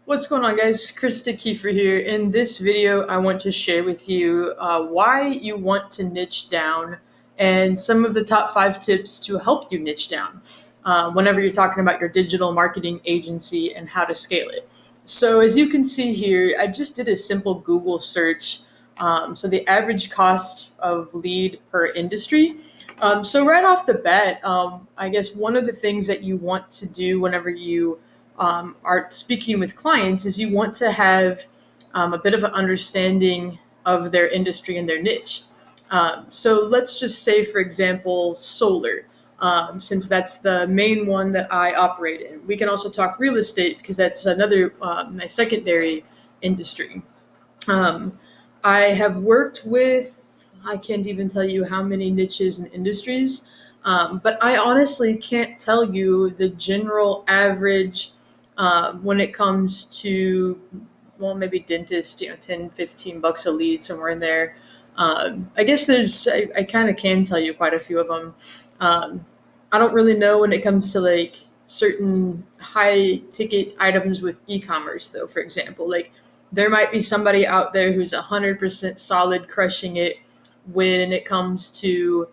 What's going on, guys? Krista Kiefer here. In this video, I want to share with you why you want to niche down and some of the top 5 tips to help you niche down whenever you're talking about your digital marketing agency and how to scale it. So, as you can see here, I just did a simple Google search. So, the average cost of lead per industry. So, right off the bat, I guess one of the things that you want to do whenever you are speaking with clients is you want to have a bit of an understanding of their industry and their niche. So let's just say, for example, solar, since that's the main one that I operate in. We can also talk real estate because that's another my secondary industry. Um, I have worked with, I can't even tell you how many niches and industries, but I honestly can't tell you the general average when it comes to, well, maybe dentist, 10, $15 a lead, somewhere in there. I guess I kind of can tell you quite a few of them. Um, I don't really know when it comes to like certain high ticket items with e-commerce, though. For example, like there might be somebody out there who's 100% solid, crushing it when it comes to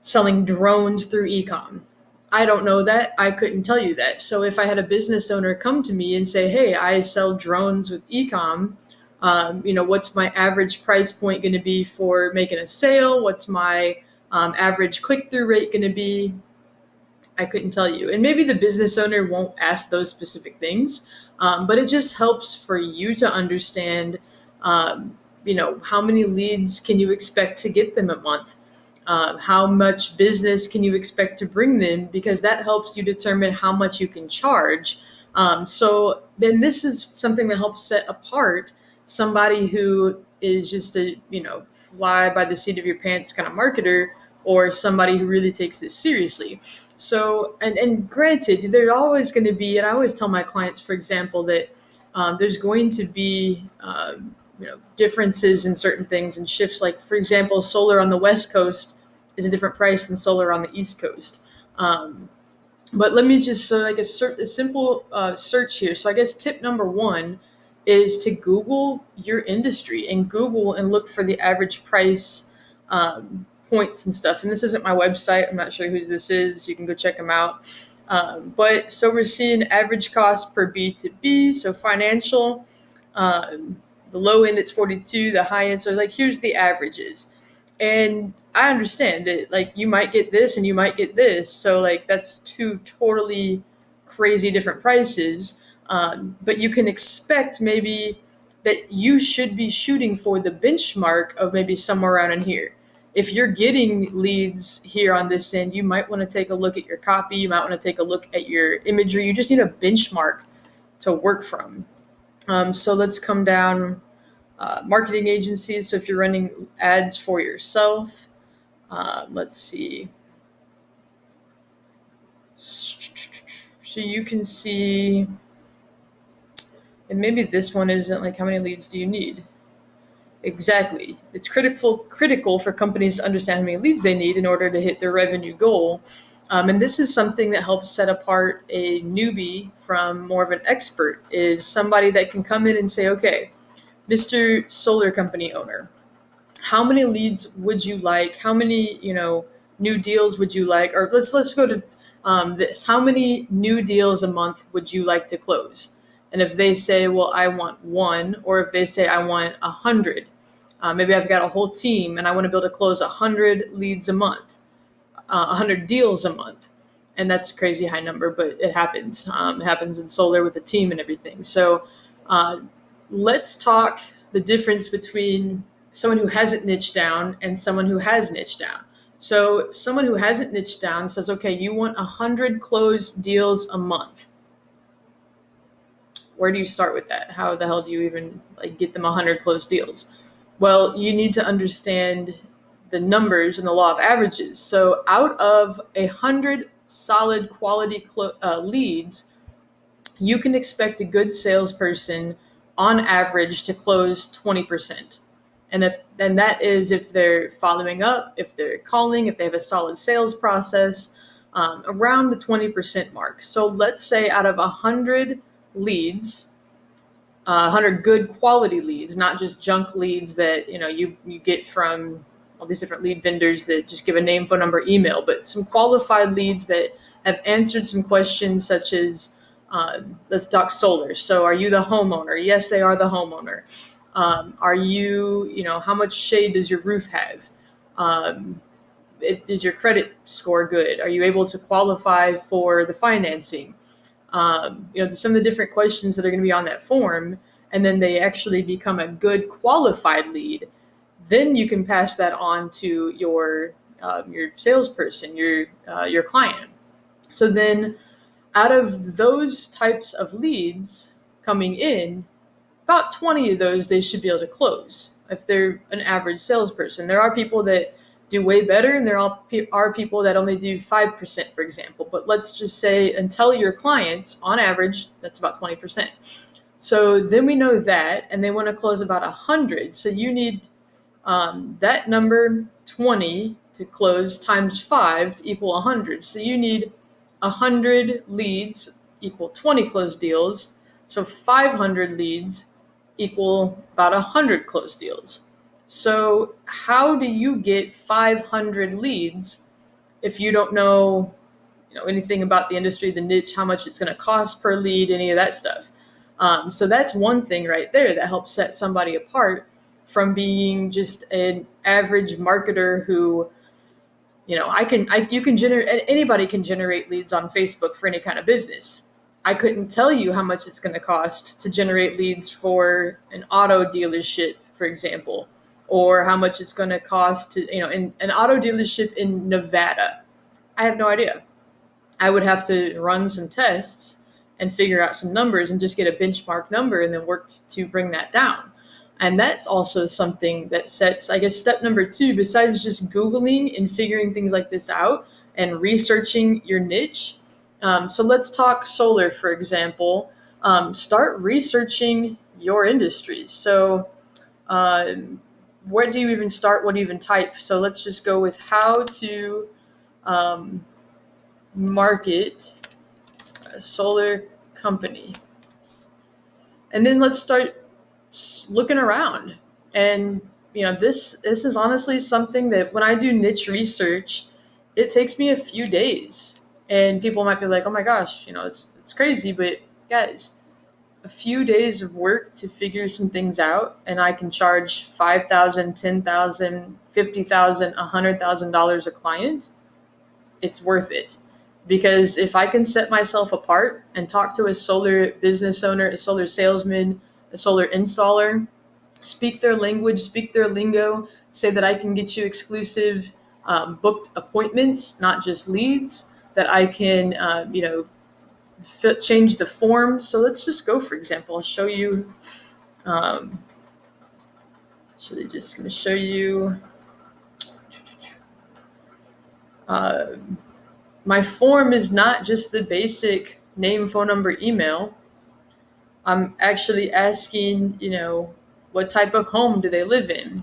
selling drones through ecom. I don't know that. I couldn't tell you that. So if I had a business owner come to me and say, "Hey, I sell drones with ecom. What's my average price point going to be for making a sale? What's my average click through rate going to be?" I couldn't tell you. And maybe the business owner won't ask those specific things, but it just helps for you to understand, how many leads can you expect to get them a month? How much business can you expect to bring them? Because that helps you determine how much you can charge. So then this is something that helps set apart somebody who is just a, fly by the seat of your pants kind of marketer, or somebody who really takes this seriously. So, and granted, there's always going to be, and I always tell my clients, for example, that there's going to be, differences in certain things and shifts. Like, for example, solar on the West Coast is a different price than solar on the East Coast. But let me just, so like a simple search here. So I guess tip number one is to Google your industry and Google and look for the average price points and stuff. And this isn't my website. I'm not sure who this is. You can go check them out. But so we're seeing average cost per B2B. So financial, the low end it's 42, the high end. So like, here's the averages. And I understand that like you might get this and you might get this. So like that's two totally crazy different prices. But you can expect maybe that you should be shooting for the benchmark of maybe somewhere around in here. If you're getting leads here on this end, you might want to take a look at your copy. You might want to take a look at your imagery. You just need a benchmark to work from. So let's come down. Marketing agencies. So if you're running ads for yourself, let's see. So you can see, and maybe this one isn't like how many leads do you need? Exactly. It's critical for companies to understand how many leads they need in order to hit their revenue goal. And this is something that helps set apart a newbie from more of an expert, is somebody that can come in and say, okay, Mr. Solar Company owner, how many leads would you like? How many, new deals would you like? Or let's go to this. How many new deals a month would you like to close? And if they say, well, I want one, or if they say, I want 100, maybe I've got a whole team and I want to be able to close 100 leads a month, 100 deals a month. And that's a crazy high number, but it happens. It happens in solar with a team and everything. So let's talk the difference between someone who hasn't niched down and someone who has niched down. So someone who hasn't niched down says, okay, you want 100 closed deals a month. Where do you start with that? How the hell do you even like get them 100 closed deals? Well, you need to understand the numbers and the law of averages. So out of 100 solid quality leads, you can expect a good salesperson on average to close 20%. And that is if they're following up, if they're calling, if they have a solid sales process, around the 20% mark. So let's say out of 100 leads, 100 good quality leads, not just junk leads that you get from all these different lead vendors that just give a name, phone number, email, but some qualified leads that have answered some questions such as, let's talk solar. So, are you the homeowner? Yes, they are the homeowner. Are you, how much shade does your roof have? Um, is your credit score good? Are you able to qualify for the financing? Some of the different questions that are going to be on that form, and then they actually become a good qualified lead. Then you can pass that on to your salesperson, your client. So then, out of those types of leads coming in, about 20 of those they should be able to close if they're an average salesperson. There are people that do way better, and there are people that only do 5%, for example. But let's just say, and tell your clients, on average, that's about 20%. So then we know that, and they want to close about 100. So you need that number 20 to close times 5 to equal 100. So you need 100 leads equal 20 closed deals. So 500 leads equal about 100 closed deals. So how do you get 500 leads if you don't know, anything about the industry, the niche, how much it's going to cost per lead, any of that stuff? So that's one thing right there that helps set somebody apart from being just an average marketer who, anybody can generate leads on Facebook for any kind of business. I couldn't tell you how much it's going to cost to generate leads for an auto dealership, for example, or how much it's going to cost to, in an auto dealership in Nevada. I have no idea. I would have to run some tests and figure out some numbers and just get a benchmark number and then work to bring that down. And that's also something that sets, I guess, step number 2, besides just Googling and figuring things like this out and researching your niche. So let's talk solar, for example. Start researching your industries. So where do you even start? What do you even type? So let's just go with how to market a solar company. And then let's start looking around. And this is honestly something that when I do niche research, it takes me a few days. And people might be like, oh my gosh, it's crazy. But guys, a few days of work to figure some things out, and I can charge $5,000, $10,000, $50,000, $100,000 a client. It's worth it. Because if I can set myself apart and talk to a solar business owner, a solar salesman, a solar installer, speak their language, speak their lingo, say that I can get you exclusive booked appointments, not just leads, that I can, change the form. So let's just go, for example, I'll show you, actually just going to show you, my form is not just the basic name, phone number, email. I'm actually asking, what type of home do they live in?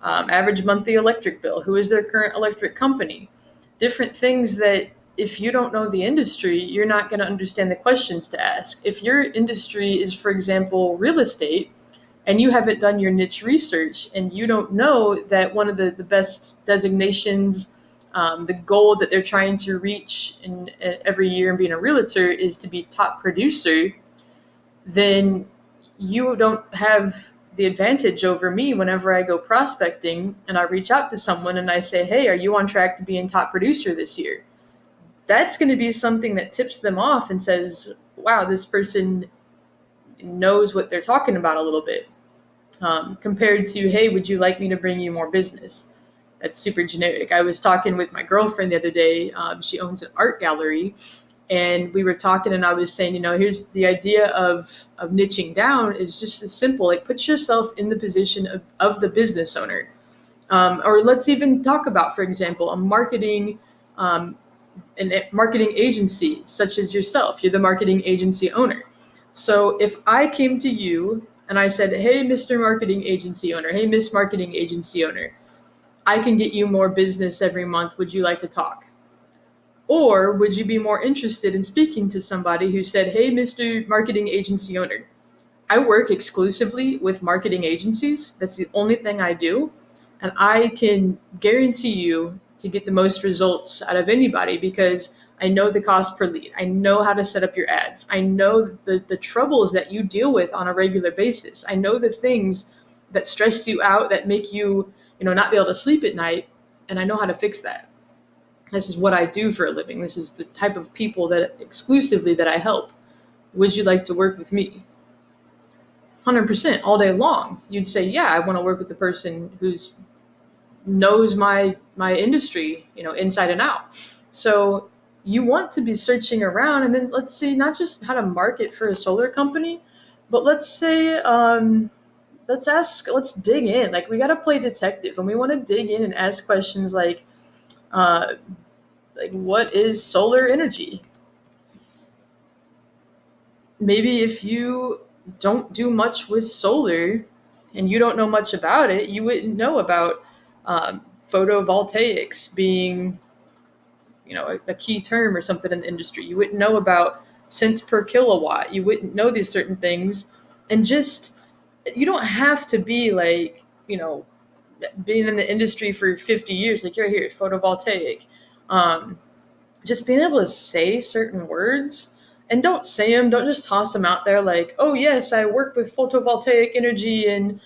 Average monthly electric bill. Who is their current electric company? Different things that if you don't know the industry, you're not going to understand the questions to ask. If your industry is, for example, real estate, and you haven't done your niche research, and you don't know that one of the best designations, the goal that they're trying to reach in every year in being a realtor is to be top producer, then you don't have the advantage over me whenever I go prospecting and I reach out to someone and I say, hey, are you on track to being top producer this year? That's going to be something that tips them off and says, wow, this person knows what they're talking about a little bit, compared to, hey, would you like me to bring you more business? That's super generic. I was talking with my girlfriend the other day. She owns an art gallery. And we were talking and I was saying, here's the idea of niching down is just as simple. Like, put yourself in the position of the business owner. Or let's even talk about, for example, a marketing agency such as yourself. You're the marketing agency owner. So if I came to you and I said, hey, Mr. Marketing Agency Owner, hey, Miss Marketing Agency Owner, I can get you more business every month. Would you like to talk? Or would you be more interested in speaking to somebody who said, hey, Mr. Marketing Agency Owner, I work exclusively with marketing agencies. That's the only thing I do. And I can guarantee you to get the most results out of anybody because I know the cost per lead. I know how to set up your ads. I know the troubles that you deal with on a regular basis. I know the things that stress you out, that make you, not be able to sleep at night. And I know how to fix that. This is what I do for a living. This is the type of people that exclusively that I help. Would you like to work with me? 100% all day long. You'd say, yeah, I want to work with the person who's knows my industry, inside and out. So you want to be searching around, and then let's see, not just how to market for a solar company, but let's say, let's dig in. Like we got to play detective, and we want to dig in and ask questions uh, like what is solar energy? Maybe if you don't do much with solar and you don't know much about it, you wouldn't know about photovoltaics being, a key term or something in the industry. You wouldn't know about cents per kilowatt. You wouldn't know these certain things. And just, you don't have to be like, being in the industry for 50 years, like you're here, photovoltaic. Um, just being able to say certain words, and don't say them, don't just toss them out there like, oh yes, I work with photovoltaic energy and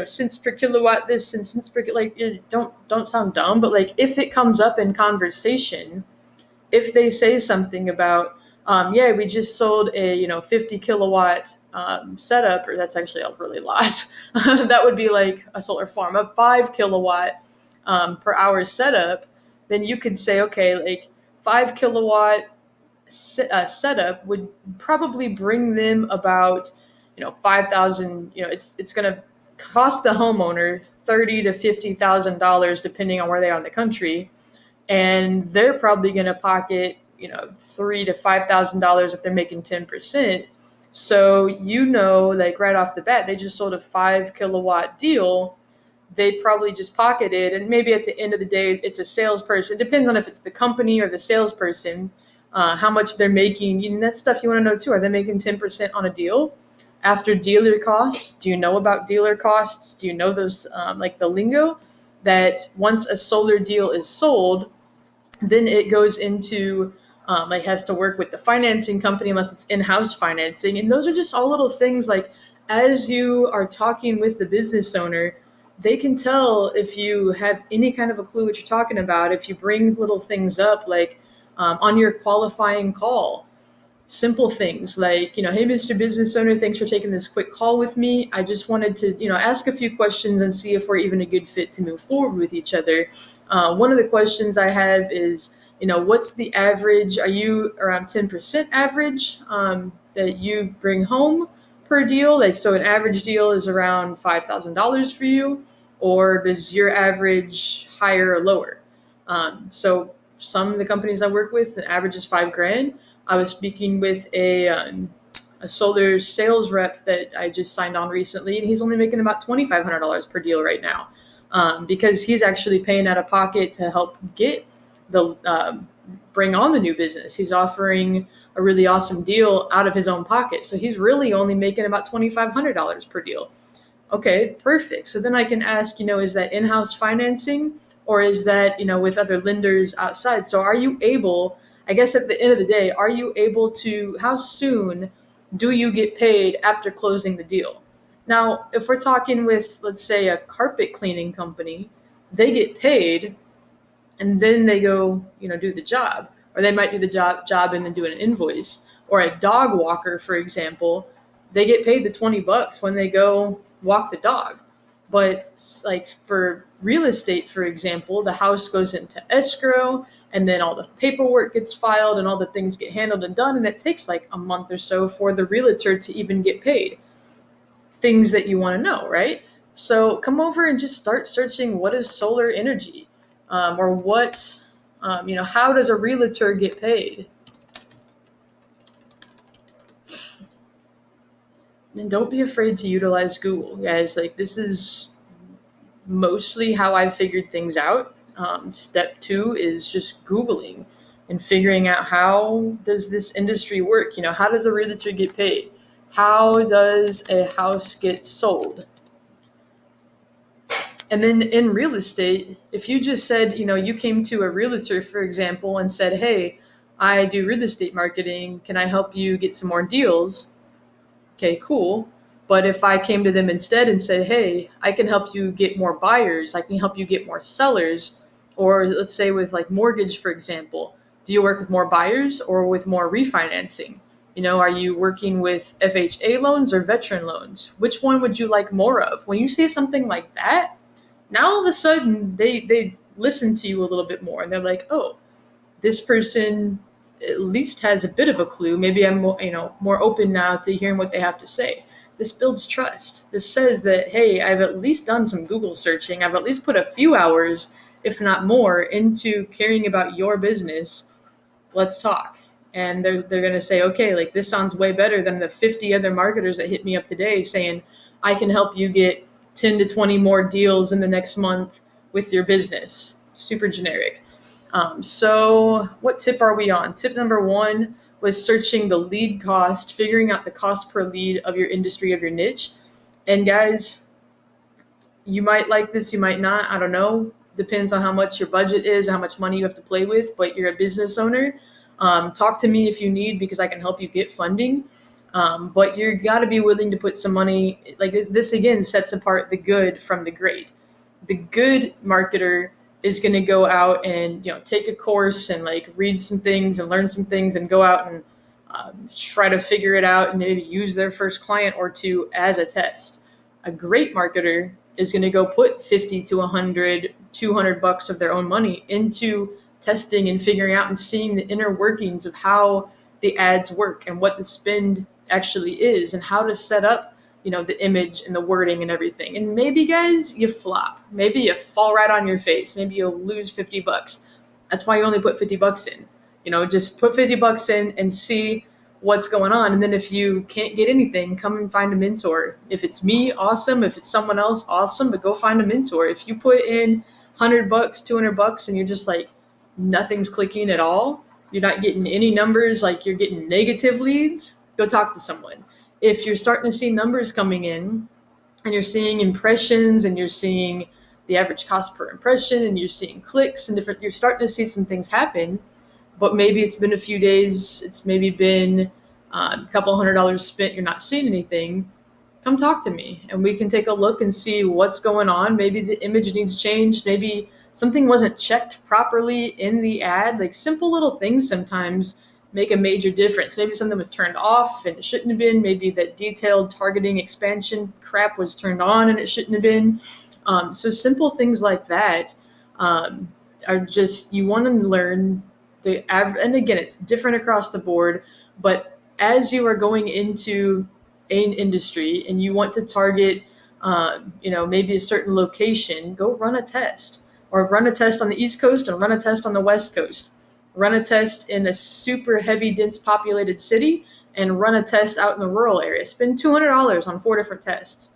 cents per kilowatt this and cents per like, don't sound dumb, but like if it comes up in conversation, if they say something about yeah, we just sold a 50 kilowatt setup, or that's actually a really lot. That would be like a solar farm, a 5 kilowatt per hour setup. Then you could say, okay, like 5 kilowatt setup would probably bring them about 5,000. It's going to cost the homeowner $30,000 to $50,000 depending on where they are in the country, and they're probably going to pocket $3,000 to $5,000 if they're making 10%. So like right off the bat, they just sold a 5 kilowatt deal. They probably just pocketed, and maybe at the end of the day, it's a salesperson. It depends on if it's the company or the salesperson, how much they're making. That stuff you want to know too. Are they making 10% on a deal? After dealer costs, do you know about dealer costs? Do you know those, like the lingo? That once a solar deal is sold, then it goes into has to work with the financing company unless it's in-house financing. And those are just all little things like as you are talking with the business owner, they can tell if you have any kind of a clue what you're talking about. If you bring little things up like on your qualifying call, simple things like, hey, Mr. Business Owner, thanks for taking this quick call with me. I just wanted to, ask a few questions and see if we're even a good fit to move forward with each other. One of the questions I have is, what's the average? Are you around 10% average that you bring home per deal? Like, so an average deal is around $5,000 for you, or does your average higher or lower? So some of the companies I work with, the average is $5,000. I was speaking with a solar sales rep that I just signed on recently, and he's only making about $2,500 per deal right now because he's actually paying out of pocket to help get the bring on the new business. He's offering a really awesome deal out of his own pocket, so he's really only making about $2,500 per deal. Okay, perfect. So then I can ask, is that in-house financing, or is that with other lenders outside? So are you able? I guess at the end of the day, are you able to, how soon do you get paid after closing the deal? Now, if we're talking with, let's say, a carpet cleaning company, they get paid and then they go, do the job. Or they might do the job and then do an invoice. Or a dog walker, for example, they get paid the $20 when they go walk the dog. But like for real estate, for example, the house goes into escrow, and then all the paperwork gets filed and all the things get handled and done, and it takes like a month or so for the realtor to even get paid. Things that you want to know, right? So come over and just start searching what is solar energy, or what, how does a realtor get paid? And don't be afraid to utilize Google, guys. Like, this is mostly how I figured things out. Step 2 is just Googling and figuring out how does this industry work? How does a realtor get paid? How does a house get sold? And then in real estate, if you just said, you came to a realtor, for example, and said, hey, I do real estate marketing. Can I help you get some more deals? Okay, cool. But if I came to them instead and said, hey, I can help you get more buyers, I can help you get more sellers, or let's say with like mortgage, for example, do you work with more buyers or with more refinancing? Are you working with FHA loans or veteran loans? Which one would you like more of? When you say something like that, now all of a sudden they listen to you a little bit more and they're like, oh, this person at least has a bit of a clue. Maybe I'm more open now to hearing what they have to say. This builds trust. This says that, hey, I've at least done some Google searching. I've at least put a few hours, if not more, into caring about your business. Let's talk. And they're going to say, okay, like this sounds way better than the 50 other marketers that hit me up today saying, I can help you get 10 to 20 more deals in the next month with your business. Super generic. So what tip are we on? Tip number 1 was searching the lead cost, figuring out the cost per lead of your industry, of your niche. And guys, you might like this, you might not, I don't know. Depends on how much your budget is, how much money you have to play with, but you're a business owner. Talk to me if you need, because I can help you get funding. But you got to be willing to put some money. Like this again sets apart the good from the great. The good marketer is going to go out and take a course and like read some things and learn some things and go out and try to figure it out and maybe use their first client or two as a test. A great marketer is going to go put 50 to 100, 200 bucks of their own money into testing and figuring out and seeing the inner workings of how the ads work and what the spend actually is and how to set up the image and the wording and everything. And maybe guys, you flop. Maybe you fall right on your face. Maybe you'll lose 50 bucks. That's why you only put 50 bucks in. Just put 50 bucks in and see what's going on. And then if you can't get anything, come and find a mentor. If it's me, awesome. If it's someone else, awesome. But go find a mentor. If you put in 100 bucks, 200 bucks, and you're just like, nothing's clicking at all, you're not getting any numbers, like you're getting negative leads, go talk to someone. If you're starting to see numbers coming in and you're seeing impressions and you're seeing the average cost per impression and you're seeing clicks and you're starting to see some things happen, but maybe it's been a few days, it's maybe been a couple $100 spent, you're not seeing anything, come talk to me and we can take a look and see what's going on. Maybe the image needs changed. Maybe something wasn't checked properly in the ad. Like simple little things sometimes make a major difference. Maybe something was turned off and it shouldn't have been. Maybe that detailed targeting expansion crap was turned on and it shouldn't have been. So simple things like that are just, you want to learn the average. And again, it's different across the board, but as you are going into an industry and you want to target, maybe a certain location, go run a test or run a test on the East Coast and run a test on the West Coast. Run a test in a super heavy, dense populated city and run a test out in the rural area. Spend $200 on 4 different tests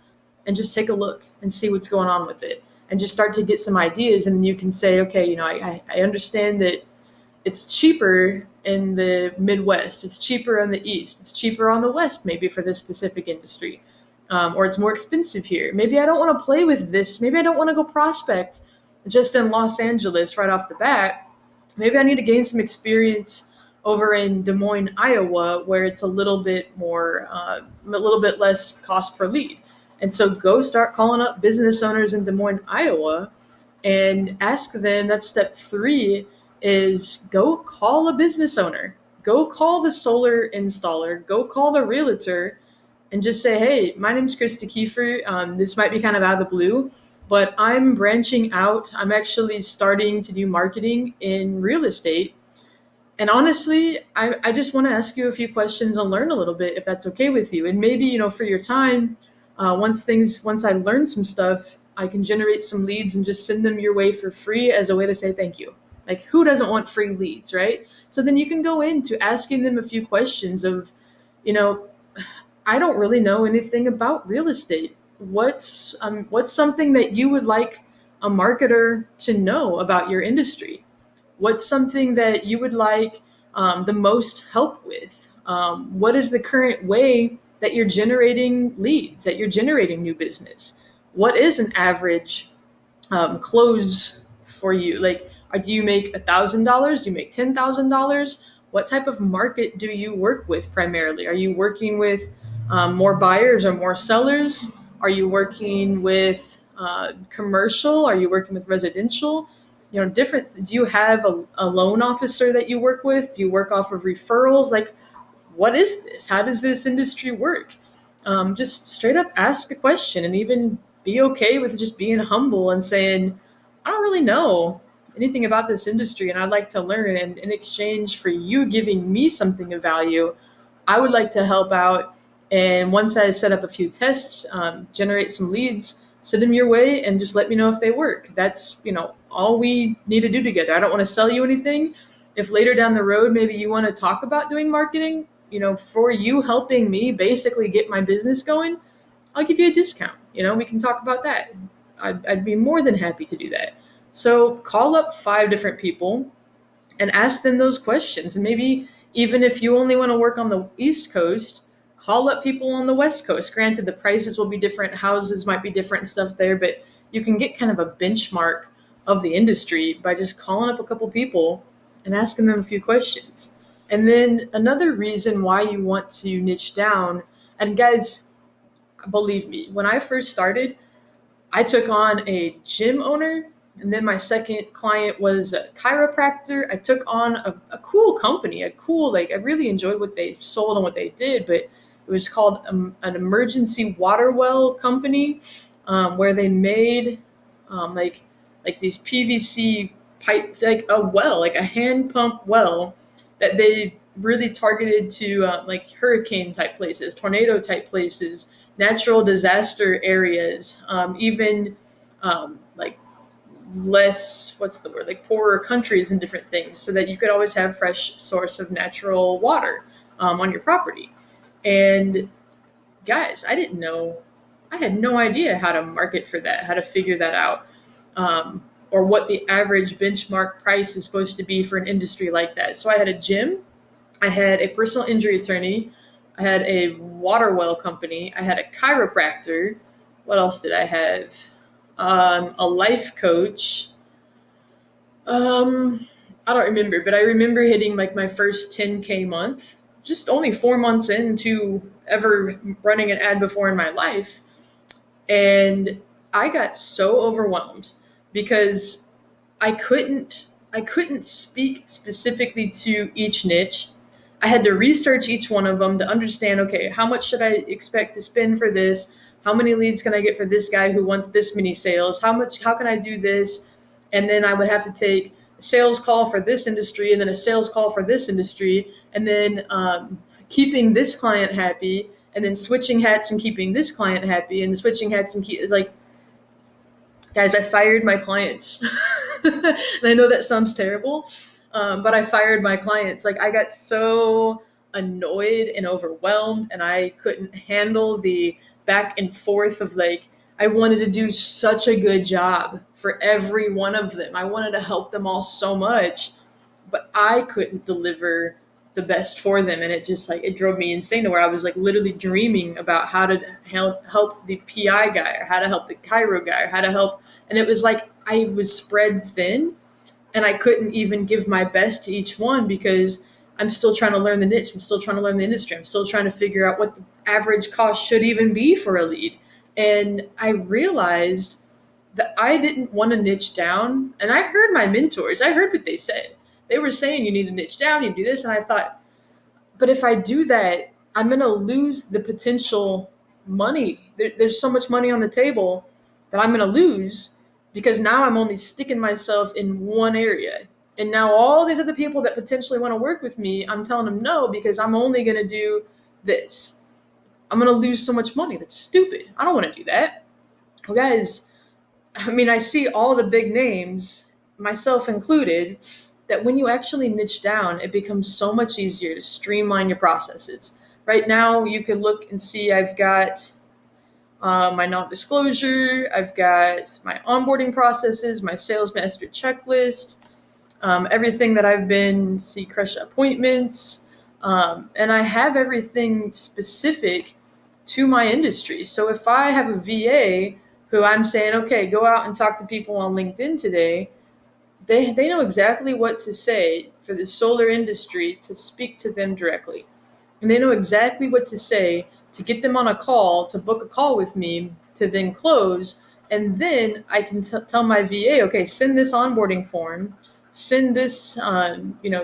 and just take a look and see what's going on with it and just start to get some ideas. And then you can say, okay, I understand that it's cheaper in the Midwest. It's cheaper in the East. It's cheaper on the West, maybe for this specific industry. Or it's more expensive here. Maybe I don't want to play with this. Maybe I don't want to go prospect just in Los Angeles right off the bat. Maybe I need to gain some experience over in Des Moines, Iowa, where it's a little bit more, a little bit less cost per lead. And so go start calling up business owners in Des Moines, Iowa, and ask them. That's step 3 is go call a business owner. Go call the solar installer. Go call the realtor and just say, hey, my name's Krista Kiefer. This might be kind of out of the blue, but I'm branching out. I'm actually starting to do marketing in real estate. And honestly, I just want to ask you a few questions and learn a little bit, if that's okay with you. And maybe, for your time, once I learn some stuff, I can generate some leads and just send them your way for free as a way to say thank you. Like, who doesn't want free leads, right? So then you can go into asking them a few questions of, I don't really know anything about real estate. What's something that you would like a marketer to know about your industry? What's something that you would like the most help with? What is the current way that you're generating leads, that you're generating new business. What is an average close for you? Like, do you make $1,000? Do you make $10,000? What type of market do you work with primarily? Are you working with more buyers or more sellers? Are you working with commercial? Are you working with residential? Different. Do you have a loan officer that you work with? Do you work off of referrals? Like, what is this? How does this industry work? Just straight up ask a question, and even be okay with just being humble and saying, I don't really know anything about this industry and I'd like to learn. And in exchange for you giving me something of value, I would like to help out. And once I set up a few tests, generate some leads, send them your way, and just let me know if they work. That's, all we need to do together. I don't want to sell you anything. If later down the road, maybe you want to talk about doing marketing, for you helping me basically get my business going, I'll give you a discount. We can talk about that. I'd be more than happy to do that. So call up 5 different people and ask them those questions. And maybe even if you only want to work on the East Coast, call up people on the West Coast. Granted, the prices will be different, houses might be different and stuff there, but you can get kind of a benchmark of the industry by just calling up a couple people and asking them a few questions. And then another reason why you want to niche down, and guys, believe me, when I first started, I took on a gym owner, and then my second client was a chiropractor. I took on a cool company, I really enjoyed what they sold and what they did, but it was called an emergency water well company, where they made like these PVC pipe, like a well, like a hand pump well that they really targeted to like hurricane type places, tornado type places, natural disaster areas, even like less, what's the word, like poorer countries and different things, so that you could always have fresh source of natural water on your property. And guys, I had no idea how to market for that, how to figure that out, or what the average benchmark price is supposed to be for an industry like that. So I had a gym, I had a personal injury attorney, I had a water well company, I had a chiropractor. What else did I have? A life coach. I don't remember, but I remember hitting like my first 10K month, just only 4 months into ever running an ad before in my life. And I got so overwhelmed because I couldn't speak specifically to each niche. I had to research each one of them to understand, okay, how much should I expect to spend for this? How many leads can I get for this guy who wants this many sales? How can I do this? And then I would have to take a sales call for this industry and then a sales call for this industry, and then keeping this client happy, and then switching hats and keeping this client happy, and switching hats and it's like, guys, I fired my clients. And I know that sounds terrible, but I fired my clients. Like, I got so annoyed and overwhelmed, and I couldn't handle the back and forth of like, I wanted to do such a good job for every one of them. I wanted to help them all so much, but I couldn't deliver the best for them. And it just like, it drove me insane to where I was like literally dreaming about how to help the PI guy, or how to help the Cairo guy, or how to help. And it was like, I was spread thin, and I couldn't even give my best to each one because I'm still trying to learn the niche. I'm still trying to learn the industry. I'm still trying to figure out what the average cost should even be for a lead. And I realized that I didn't want to niche down. And I heard my mentors, I heard what they said. They were saying you need to niche down, you do this. And I thought, but if I do that, I'm going to lose the potential money. There's so much money on the table that I'm going to lose, because now I'm only sticking myself in one area. And now all these other people that potentially want to work with me, I'm telling them no, because I'm only going to do this. I'm going to lose so much money. That's stupid. I don't want to do that. Well, guys, I mean, I see all the big names, myself included, that when you actually niche down, it becomes so much easier to streamline your processes. Right now, you can look and see I've got my non-disclosure, I've got my onboarding processes, my sales master checklist, everything that I've been, crush appointments, and I have everything specific to my industry. So if I have a VA who I'm saying, okay, go out and talk to people on LinkedIn today, they know exactly what to say for the solar industry to speak to them directly. And they know exactly what to say to get them on a call, to book a call with me, to then close. And then I can tell my VA, okay, send this onboarding form, send this,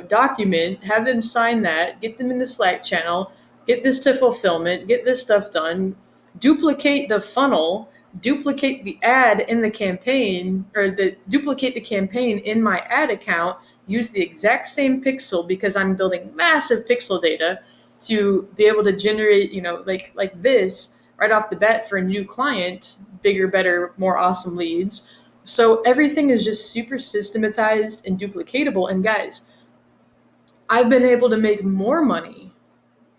document, have them sign that, get them in the Slack channel, get this to fulfillment, get this stuff done, duplicate the funnel, duplicate the ad in the campaign, or duplicate the campaign in my ad account, use the exact same pixel because I'm building massive pixel data to be able to generate, like this right off the bat for a new client, bigger, better, more awesome leads. So everything is just super systematized and duplicatable. And guys, I've been able to make more money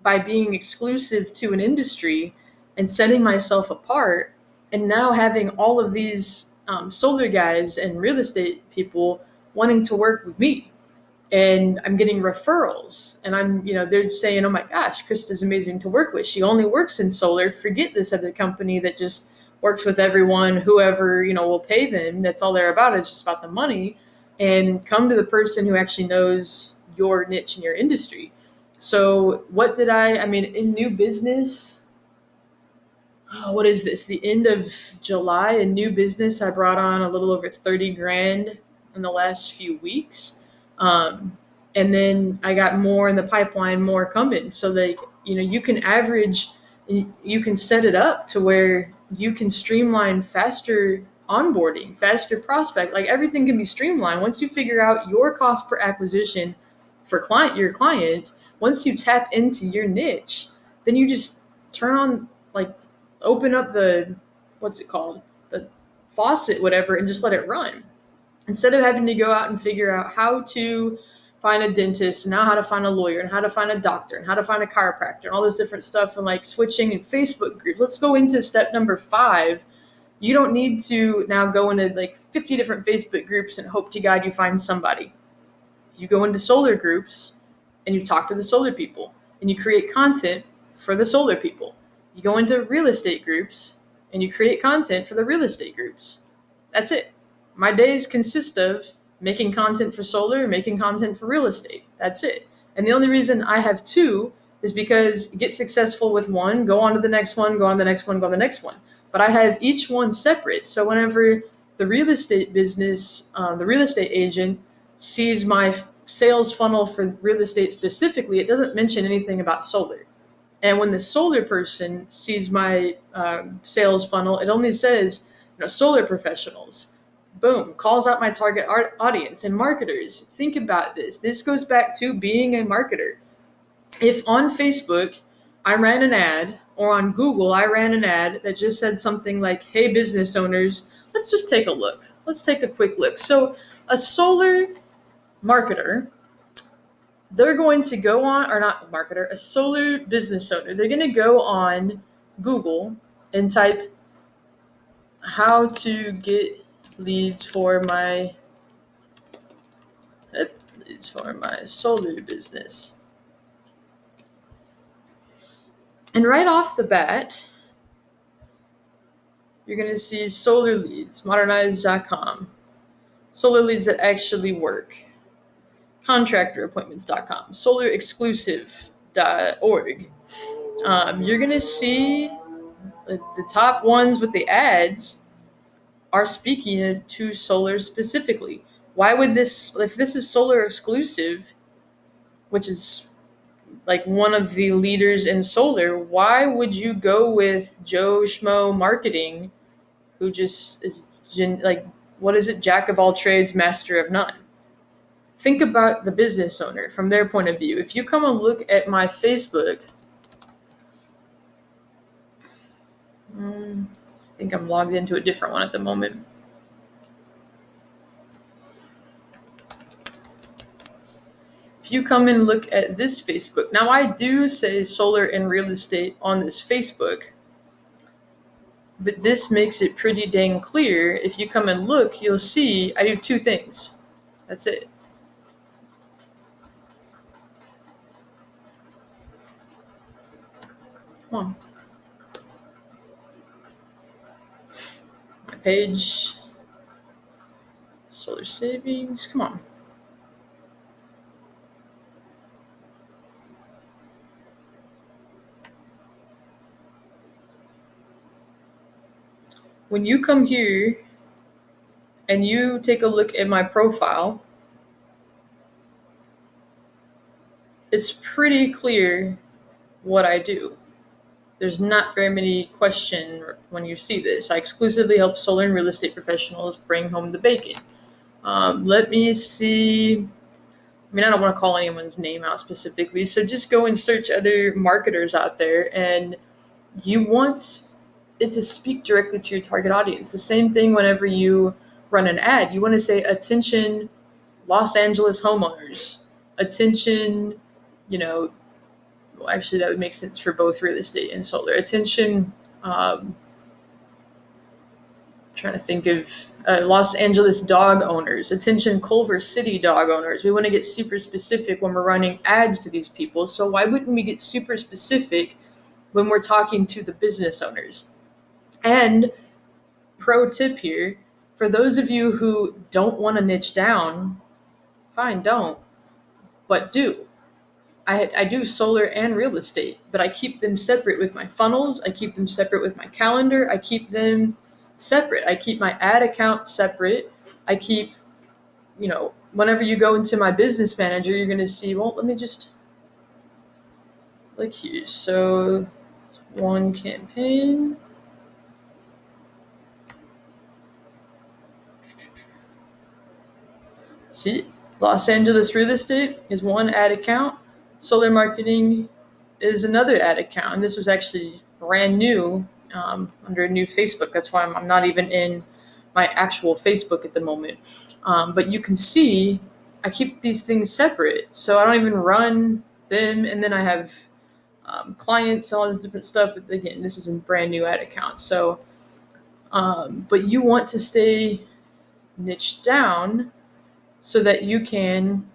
by being exclusive to an industry and setting myself apart, and now having all of these solar guys and real estate people wanting to work with me. And I'm getting referrals, and they're saying, oh my gosh, Krista's amazing to work with. She only works in solar. Forget this other company that just works with everyone, whoever, will pay them. That's all they're about. It's just about the money. And come to the person who actually knows your niche and your industry. So what did in new business, what is this? The end of July, in new business, I brought on a little over 30 grand in the last few weeks. And then I got more in the pipeline, more coming. So that, you can average, you can set it up to where you can streamline faster onboarding, faster prospect. Like everything can be streamlined. Once you figure out your cost per acquisition for your clients, once you tap into your niche, then you just turn on, open up the, what's it called? The faucet, whatever, and just let it run. Instead of having to go out and figure out how to find a dentist, and now how to find a lawyer, and how to find a doctor, and how to find a chiropractor, and all this different stuff, and switching in Facebook groups. Let's go into step number 5. You don't need to now go into 50 different Facebook groups and hope to God you find somebody. You go into solar groups and you talk to the solar people and you create content for the solar people. You go into real estate groups and you create content for the real estate groups. That's it. My days consist of making content for solar, making content for real estate. That's it. And the only reason I have 2 is because you get successful with one, go on to the next one, go on to the next one, go on to the next one. But I have each one separate. So whenever the real estate business, the real estate agent sees my sales funnel for real estate specifically, it doesn't mention anything about solar. And when the solar person sees my sales funnel, it only says, solar professionals. Boom, calls out my target audience. And marketers, think about this. This goes back to being a marketer. If on Facebook I ran an ad, or on Google I ran an ad that just said something like, hey, business owners, let's just take a look. Let's take a quick look. So a solar marketer, they're going to go on, or not marketer, a solar business owner, they're going to go on Google and type how to get leads for my solar business. And right off the bat, you're going to see solar leads, modernized.com, solar leads that actually work, contractorappointments.com, solarexclusive.org. You're going to see the top ones with the ads are speaking to solar specifically. Why would this, if this is solar exclusive, which is one of the leaders in solar, why would you go with Joe Schmo Marketing, who just is what is it? Jack of all trades, master of none. Think about the business owner from their point of view. If you come and look at my Facebook, I think I'm logged into a different one at the moment. If you come and look at this Facebook, now I do say solar and real estate on this Facebook, but this makes it pretty dang clear. If you come and look, you'll see I do 2 things. That's it. Come on. page. Solar savings. Come on. When you come here and you take a look at my profile, it's pretty clear what I do. There's not very many questions when you see this. I exclusively help solar and real estate professionals bring home the bacon. Let me see. I mean, I don't want to call anyone's name out specifically, so just go and search other marketers out there, and you want it to speak directly to your target audience. The same thing whenever you run an ad. You want to say, attention, Los Angeles homeowners. Attention, well, actually, that would make sense for both real estate and solar. Attention, trying to think of Los Angeles dog owners. Attention, Culver City dog owners. We want to get super specific when we're running ads to these people. So why wouldn't we get super specific when we're talking to the business owners? And pro tip here, for those of you who don't want to niche down, fine, don't, but do. I do solar and real estate, but I keep them separate with my funnels. I keep them separate with my calendar. I keep them separate. I keep my ad account separate. I keep, whenever you go into my business manager, you're going to see, well, let me just click here. So it's one campaign. See, Los Angeles real estate is one ad account. Solar marketing is another ad account. And this was actually brand new under a new Facebook. That's why I'm not even in my actual Facebook at the moment. But you can see I keep these things separate. So I don't even run them. And then I have clients, all this different stuff. But again, this is a brand new ad account. So, but you want to stay niched down so that you can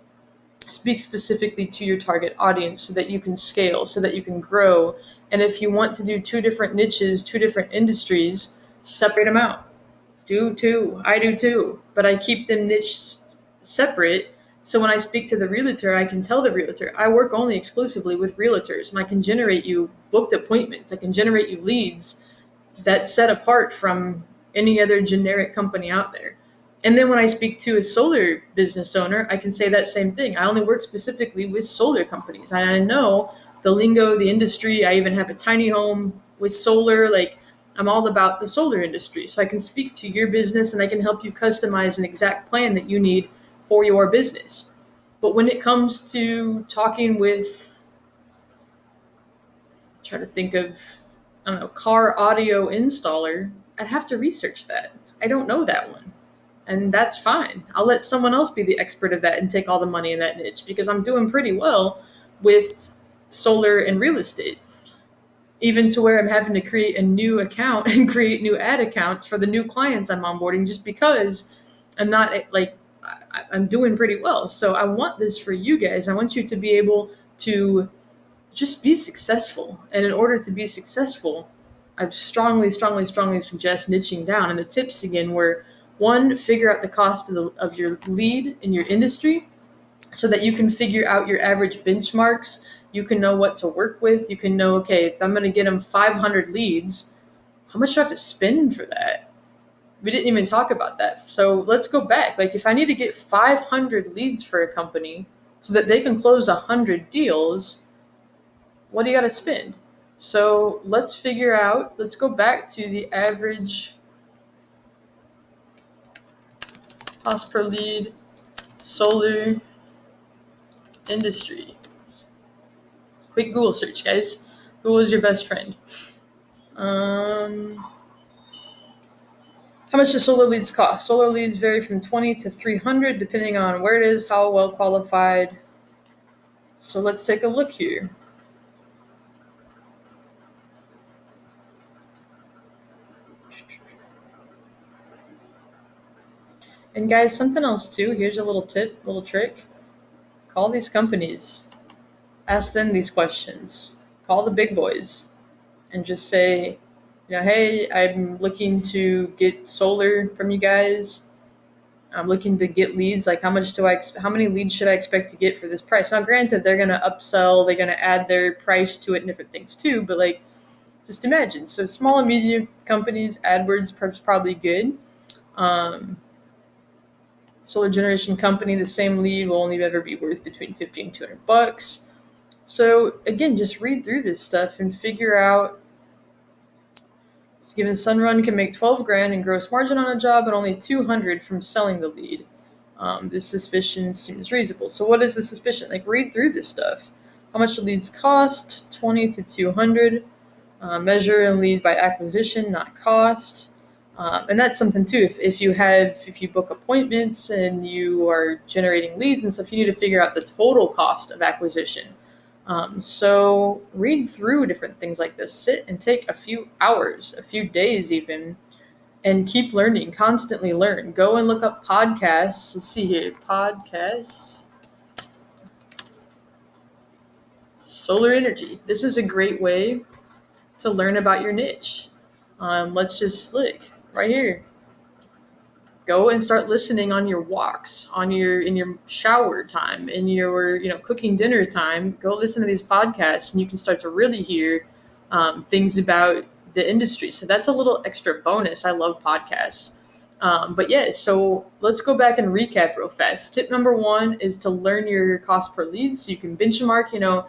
speak specifically to your target audience, so that you can scale, so that you can grow. And if you want to do two different niches, two different industries, separate them out. Do too. I do too. But I keep them niched separate. So when I speak to the realtor, I can tell the realtor, I work only exclusively with realtors, and I can generate you booked appointments. I can generate you leads that's set apart from any other generic company out there. And then when I speak to a solar business owner, I can say that same thing. I only work specifically with solar companies. And I know the lingo, the industry. I even have a tiny home with solar. Like, I'm all about the solar industry. So I can speak to your business and I can help you customize an exact plan that you need for your business. But when it comes to talking with, try to think of, car audio installer, I'd have to research that. I don't know that one. And that's fine. I'll let someone else be the expert of that and take all the money in that niche, because I'm doing pretty well with solar and real estate. Even to where I'm having to create a new account and create new ad accounts for the new clients I'm onboarding, just because I'm doing pretty well. So I want this for you guys. I want you to be able to just be successful. And in order to be successful, I strongly suggest niching down. And the tips again were, one, figure out the cost of your lead in your industry so that you can figure out your average benchmarks. You can know what to work with. You can know, okay, if I'm going to get them 500 leads, how much do I have to spend for that? We didn't even talk about that. So let's go back. Like, if I need to get 500 leads for a company so that they can close 100 deals, what do you got to spend? So let's go back to the average cost per lead, solar industry. Quick Google search, guys. Google is your best friend. How much do solar leads cost? Solar leads vary from 20 to 300 depending on where it is, how well qualified. So let's take a look here. And guys, something else too. Here's a little tip, little trick. Call these companies. Ask them these questions. Call the big boys and just say, hey, I'm looking to get solar from you guys. I'm looking to get leads. Like, how many leads should I expect to get for this price? Now, granted, they're going to upsell, they're going to add their price to it and different things too, but like, just imagine. So small and medium companies, AdWords is probably good. Um, Solar generation company, the same lead will only ever be worth between 50 and $200. So again, just read through this stuff and figure out. Given Sunrun can make 12 grand in gross margin on a job and only 200 from selling the lead. This suspicion seems reasonable. So what is the suspicion? Like, read through this stuff. How much do leads cost? 20 to 200. Measure and lead by acquisition, not cost. And that's something too. If you book appointments and you are generating leads and stuff, you need to figure out the total cost of acquisition. So read through different things like this. Sit and take a few hours, a few days even, and keep learning. Constantly learn. Go and look up podcasts. Let's see here. Podcasts. Solar energy. This is a great way to learn about your niche. Let's just look right here. Go and start listening on your walks, in your shower time, in your cooking dinner time. Go listen to these podcasts, and you can start to really hear things about the industry. So that's a little extra bonus. I love podcasts. But yeah, so let's go back and recap real fast. Tip number 1 is to learn your cost per lead, so you can benchmark.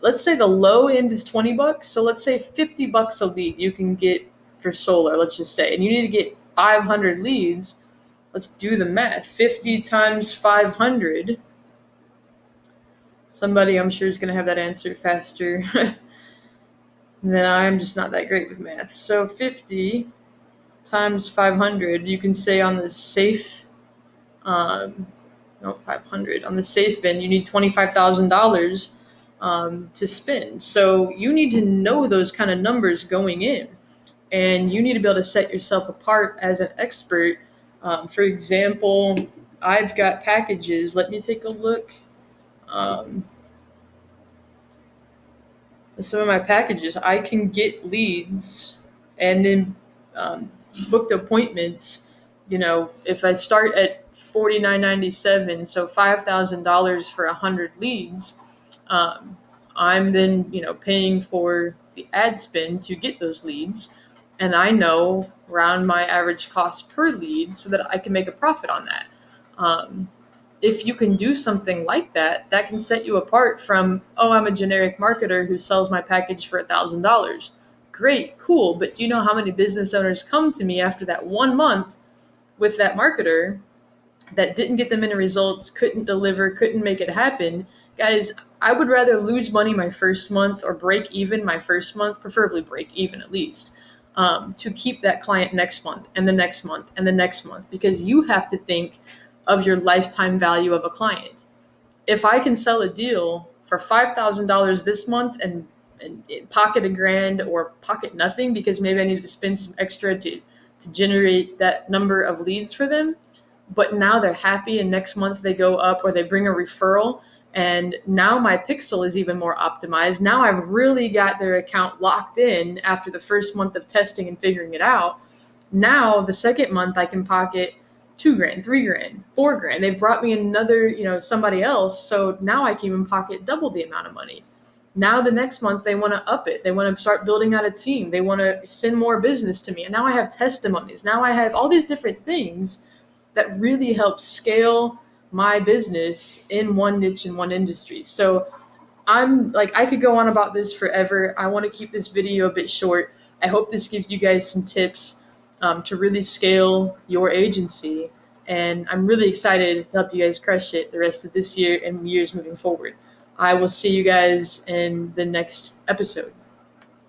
Let's say the low end is $20. So let's say $50 a lead you can get for solar. Let's just say, and you need to get 500 leads. Let's do the math. 50 times 500. Somebody I'm sure is going to have that answer faster than I am. Just not that great with math. So 50 times 500, you can say on the safe, 500. On the safe end, you need $25,000 to spend. So you need to know those kind of numbers going in. And you need to be able to set yourself apart as an expert. For example, I've got packages. Let me take a look. Some of my packages, I can get leads and then booked appointments. If I start at $49.97, so $5,000 for 100 leads, I'm then paying for the ad spend to get those leads. And I know around my average cost per lead so that I can make a profit on that. If you can do something like that, that can set you apart from, I'm a generic marketer who sells my package for $1,000. Great, cool. But do you know how many business owners come to me after that 1 month with that marketer that didn't get them any results, couldn't deliver, couldn't make it happen? Guys, I would rather lose money my first month or break even my first month, preferably break even at least, to keep that client next month and the next month and the next month, because you have to think of your lifetime value of a client. If I can sell a deal for $5,000 this month and pocket $1,000 or pocket nothing because maybe I needed to spend some extra to generate that number of leads for them, but now they're happy and next month they go up or they bring a referral, and now my pixel is even more optimized. Now I've really got their account locked in after the first month of testing and figuring it out. Now the second month I can pocket $2,000, $3,000, $4,000. They brought me another, somebody else. So now I can even pocket double the amount of money. Now the next month they want to up it. They want to start building out a team. They want to send more business to me. And now I have testimonies. Now I have all these different things that really help scale my business in one niche in one industry. So I could go on about this forever. I want to keep this video a bit short. I hope this gives you guys some tips to really scale your agency. And I'm really excited to help you guys crush it the rest of this year and years moving forward. I will see you guys in the next episode.